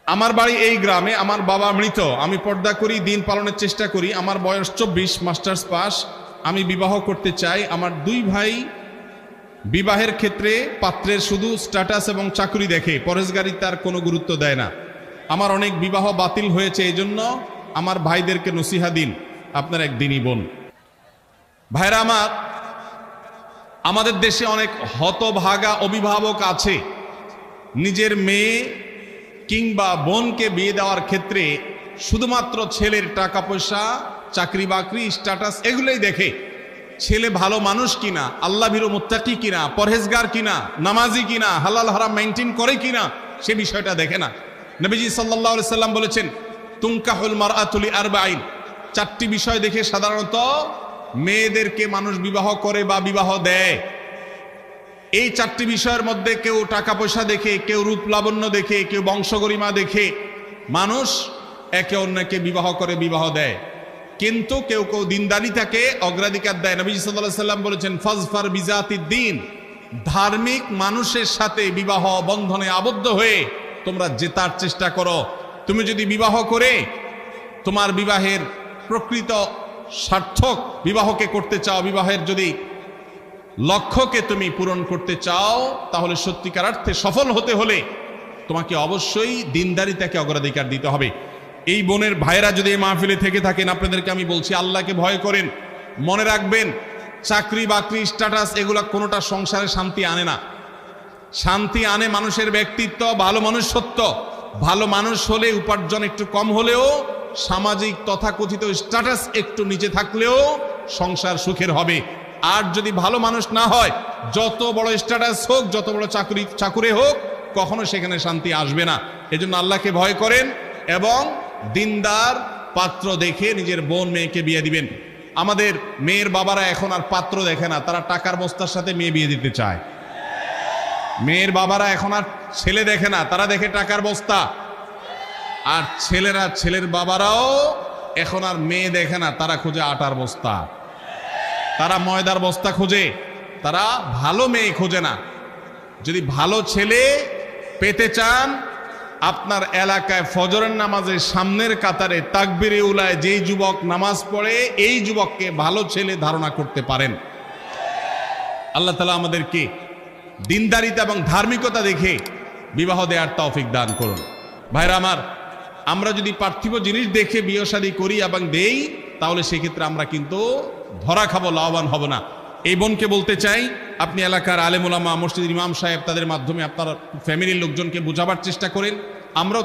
আমার বাড়ি এই গ্রামে, আমার বাবা মৃত, আমি পর্দা করি, দিন পালনের চেষ্টা করি, আমার বয়স 24, মাস্টার্স পাস, আমি বিবাহ করতে চাই। আমার দুই ভাই বিবাহের ক্ষেত্রে পাত্রের শুধু স্ট্যাটাস এবং চাকরি দেখে, পরেশগারিতার কোনো গুরুত্ব দেয় না। আমার অনেক বিবাহ বাতিল হয়েছে, এই জন্য আমার ভাইদেরকে নসিহা দিন, আপনার একদিনই বোন। ভাইরা আমার, আমাদের দেশে অনেক হতভাগা অভিভাবক আছে, নিজের মেয়ে কিংবা বোনকে বিয়ে দেওয়ার ক্ষেত্রে শুধুমাত্র ছেলের টাকা পয়সা, চাকরি বাকরি, স্ট্যাটাস এগুলোই দেখে। ছেলে ভালো মানুষ কিনা, আল্লাহ ভীরু মুত্তাকি কিনা, পরহেজগার কিনা, নামাজি কিনা, হালাল হারাম মেইনটেইন করে কিনা, সে বিষয়টা দেখে না। নবীজি সাল্লাল্লাহু আলাইহি সাল্লাম বলেছেন, তুনকাহুল মারআতু লিআরবাঈন, 4টি বিষয় দেখে সাধারণত মেয়েদেরকে মানুষ বিবাহ করে বা বিবাহ দেয়। এই 4টি বিষয়ের মধ্যে কেউ টাকা পয়সা দেখে, কেউ রূপ লাবণ্য দেখে, কেউ বংশগরিমা দেখে মানুষ একে অন্যকে বিবাহ করে, বিবাহ দেয়। কিন্তু কেউ কেউ দিনদারিতাকে অগ্রাধিকার দেয়। নবী সাল্লাল্লাহু আলাইহি সাল্লাম বলেছেন, ফাজফার বিজাতিদ দ্বীন, ধার্মিক মানুষের সাথে বিবাহ বন্ধনে আবদ্ধ হয়ে তোমরা জেতার চেষ্টা করো। তুমি যদি বিবাহ করে তোমার বিবাহের প্রকৃত সার্থক বিবাহকে করতে চাও, বিবাহের যদি লক্ষ্যকে তুমি পূরণ করতে চাও, তাহলে সত্যিকার অর্থে সফল হতে হলে তোমাকে অবশ্যই দিনদারিতাকে অগ্রাধিকার দিতে হবে। এই বোনের ভাইয়েরা যদি এই মাহফিলে থেকে থাকেন, আপনাদেরকে আমি বলছি, আল্লাহকে ভয় করেন। মনে রাখবেন, চাকরি বাকরি, স্ট্যাটাস এগুলা কোনোটা সংসারে শান্তি আনে না। শান্তি আনে মানুষের ব্যক্তিত্ব, ভালো মানুষ সত্য। ভালো মানুষ হলে উপার্জন একটু কম হলেও, সামাজিক তথাকথিত স্ট্যাটাস একটু নিচে থাকলেও সংসার সুখের হবে। আর যদি ভালো মানুষ না হয়, যত বড় স্ট্যাটাস হোক, যত বড় চাকুরে হোক, কখনো সেখানে শান্তি আসবে না। এজন্য আল্লাহকে ভয় করেন এবং দিনদার পাত্র দেখে নিজের বোন মেয়েকে বিয়ে দিবেন। আমাদের মেয়ের বাবারা এখন আর পাত্র দেখে না, তারা টাকার বস্তার সাথে মেয়ে বিয়ে দিতে চায়। মেয়ের বাবারা এখন আর ছেলে দেখে না, তারা দেখে টাকার বস্তা। আর ছেলের বাবারাও এখন আর মেয়ে দেখে না, তারা খোঁজে আটার বস্তা, তারা ময়দার বস্তা খোঁজে, তারা ভালো মেয়ে খোঁজে না। যদি ভালো ছেলে পেতে চান, আপনার এলাকায় ফজরের নামাজের সামনের কাতারে তাকবীরে উলায় যেই যুবক নামাজ পড়ে, এই যুবককে ভালো ছেলে ধারণা করতে পারেন। আল্লাহ তাআলা আমাদেরকে দিনদারিতা এবং ধার্মিকতা দেখে বিবাহ দেওয়ার তৌফিক দান করুন। ভাইরা আমার, আমরা যদি পার্থিব জিনিস দেখে বিয়ে শাদী করি এবং দেই, তাহলে সেক্ষেত্রে আমরা কিন্তু ধরা খাবো, লাভবান হব না। এই বোনকে বলতে চাই, আপনি এলাকার আলেম ওলামা, মসজিদের ইমাম সাহেব, তাদের মাধ্যমে আপনার ফ্যামিলির লোকজনকে বোঝাবার চেষ্টা করেন। আমরাও